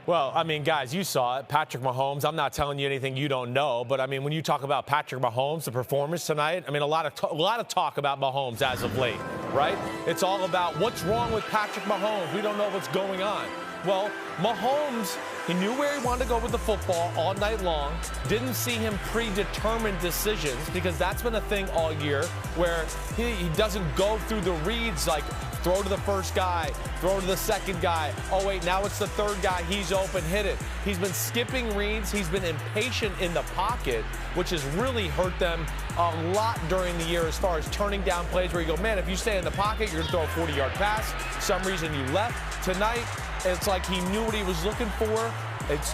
Well, I mean, guys, you saw it. Patrick Mahomes, I'm not telling you anything you don't know, but I mean, when you talk about Patrick Mahomes, the performance tonight, I mean, a lot of talk about Mahomes as of late, right? It's all about what's wrong with Patrick Mahomes. We don't know what's going on. Well, Mahomes, he knew where he wanted to go with the football all night long. Didn't see him predetermined decisions, because that's been a thing all year where he doesn't go through the reads like throw to the first guy, throw to the second guy. Oh, wait, now it's the third guy. He's open, hit it. He's been skipping reads. He's been impatient in the pocket, which has really hurt them a lot during the year as far as turning down plays where you go, man, if you stay in the pocket, you're going to throw a 40-yard pass. Some reason you left. Tonight, it's like he knew what he was looking for.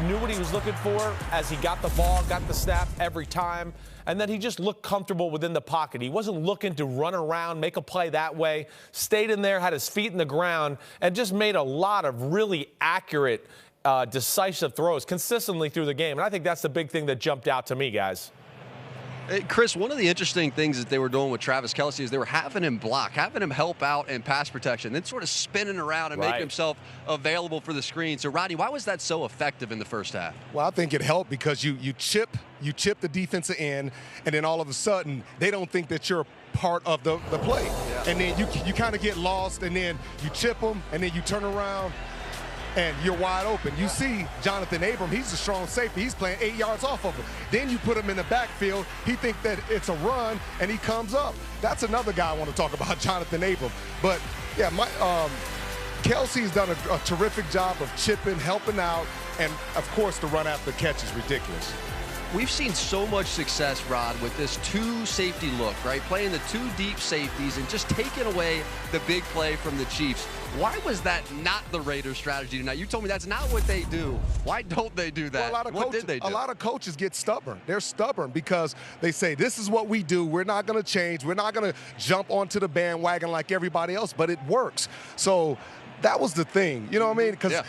Knew what he was looking for as he got the ball, got the snap every time. And then he just looked comfortable within the pocket. He wasn't looking to run around, make a play that way. Stayed in there, had his feet in the ground, and just made a lot of really accurate, decisive throws consistently through the game. And I think that's the big thing that jumped out to me, guys. Hey, Chris, one of the interesting things that they were doing with Travis Kelce is they were having him block, having him help out in pass protection, then sort of spinning around and making himself available for the screen. So, Rodney, why was that so effective in the first half? Well, I think it helped because you chip the defensive end, and then all of a sudden they don't think that you're part of the play. Yeah. And then you kind of get lost, and then you chip them, and then you turn around, and you're wide open. You see Jonathan Abram, he's a strong safety. He's playing 8 yards off of him. Then you put him in the backfield. He thinks that it's a run, and he comes up. That's another guy I want to talk about, Jonathan Abram. But, yeah, Kelce's done a terrific job of chipping, helping out, and, of course, the run after catch is ridiculous. We've seen so much success, Rod, with this two-safety look, right? Playing the two deep safeties and just taking away the big play from the Chiefs. Why was that not the Raiders' strategy tonight? You told me that's not what they do. Why don't they do that? Well, what did they do? A lot of coaches get stubborn. They're stubborn because they say, this is what we do. We're not going to change. We're not going to jump onto the bandwagon like everybody else, but it works. So that was the thing. You know what I mean? Because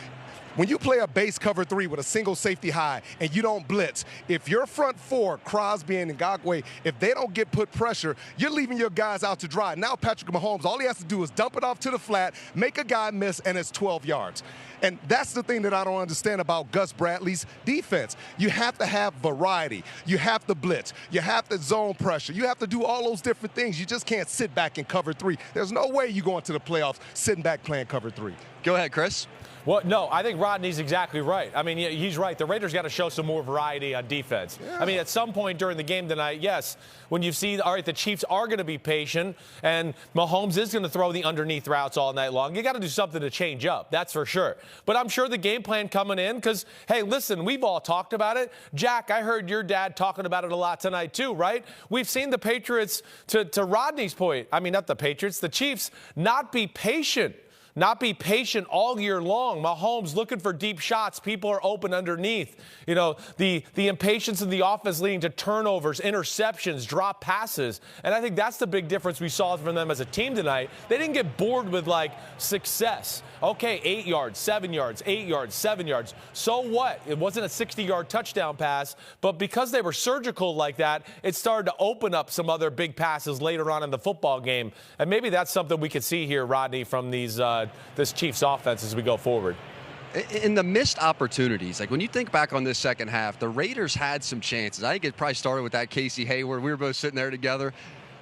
when you play a base cover 3 with a single safety high and you don't blitz, if your front four, Crosby and Ngakoue, if they don't get put pressure, you're leaving your guys out to dry. Now Patrick Mahomes, all he has to do is dump it off to the flat, make a guy miss, and it's 12 yards. And that's the thing that I don't understand about Gus Bradley's defense. You have to have variety. You have to blitz. You have to zone pressure. You have to do all those different things. You just can't sit back and cover 3. There's no way you go into the playoffs sitting back playing cover 3. Go ahead, Chris. Well, no, I think Rodney's exactly right. I mean, he's right. The Raiders got to show some more variety on defense. Yeah. I mean, at some point during the game tonight, yes, when you see, all right, the Chiefs are going to be patient and Mahomes is going to throw the underneath routes all night long, you got to do something to change up. That's for sure. But I'm sure the game plan coming in because, hey, listen, we've all talked about it. Jack, I heard your dad talking about it a lot tonight too, right? We've seen the Patriots, to Rodney's point, I mean, not the Patriots, the Chiefs, not be patient. Not be patient all year long. Mahomes looking for deep shots. People are open underneath. You know, the impatience in the offense leading to turnovers, interceptions, drop passes. And I think that's the big difference we saw from them as a team tonight. They didn't get bored with, like, success. Okay, 8 yards, 7 yards, 8 yards, 7 yards. So what? It wasn't a 60-yard touchdown pass, but because they were surgical like that, it started to open up some other big passes later on in the football game. And maybe that's something we could see here, Rodney, from this Chiefs offense as we go forward. In the missed opportunities, like when you think back on this second half, the Raiders had some chances. I think it probably started with that Casey Hayward. We were both sitting there together.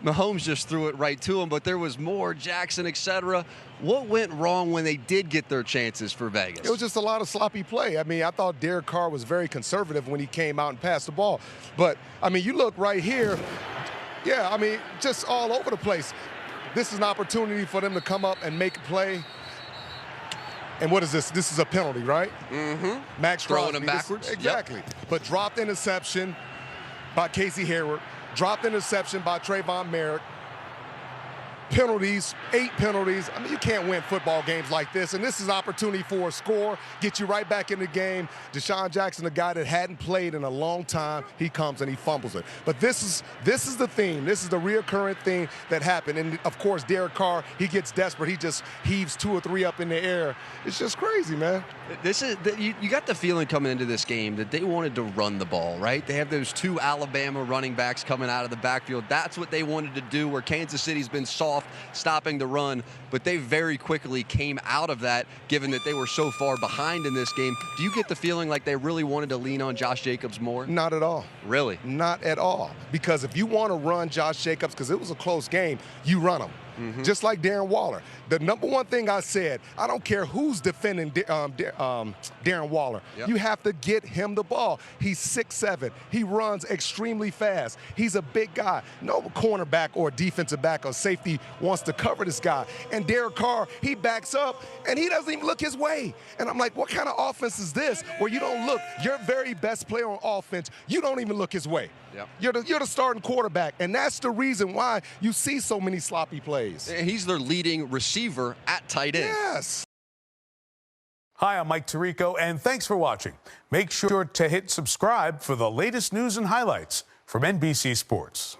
Mahomes just threw it right to him, but there was more, Jackson, etc. What went wrong when they did get their chances for Vegas? It was just a lot of sloppy play. I mean, I thought Derek Carr was very conservative when he came out and passed the ball. But, I mean, you look right here, yeah, I mean, just all over the place. This is an opportunity for them to come up and make a play. And what is this? This is a penalty, right? Mm-hmm. Max throwing him backwards. Exactly. Yep. But dropped interception by Casey Hayward. Dropped interception by Trayvon Merrick. Penalties, 8 penalties. I mean, you can't win football games like this. And this is an opportunity for a score, get you right back in the game. Deshaun Jackson, a guy that hadn't played in a long time, he comes and he fumbles it. But this is the theme. This is the reoccurring thing that happened. And, of course, Derek Carr, he gets desperate. He just heaves 2 or 3 up in the air. It's just crazy, man. This is you got the feeling coming into this game that they wanted to run the ball, right? They have those 2 Alabama running backs coming out of the backfield. That's what they wanted to do, where Kansas City's been soft soft, stopping the run, but they very quickly came out of that, given that they were so far behind in this game. Do you get the feeling like they really wanted to lean on Josh Jacobs more? Not at all. Really? Not at all. Because if you want to run Josh Jacobs, because it was a close game, you run him. Just like Darren Waller. The number one thing I said, I don't care who's defending Darren Waller. Yep. You have to get him the ball. He's 6'7". He runs extremely fast. He's a big guy. No cornerback or defensive back or safety wants to cover this guy. And Derek Carr, he backs up, and he doesn't even look his way. And I'm like, what kind of offense is this where you don't look? Your very best player on offense, you don't even look his way. Yep. You're the starting quarterback, and that's the reason why you see so many sloppy plays. He's their leading receiver at tight end. Yes. Hi, I'm Mike Tirico, and thanks for watching. Make sure to hit subscribe for the latest news and highlights from NBC Sports.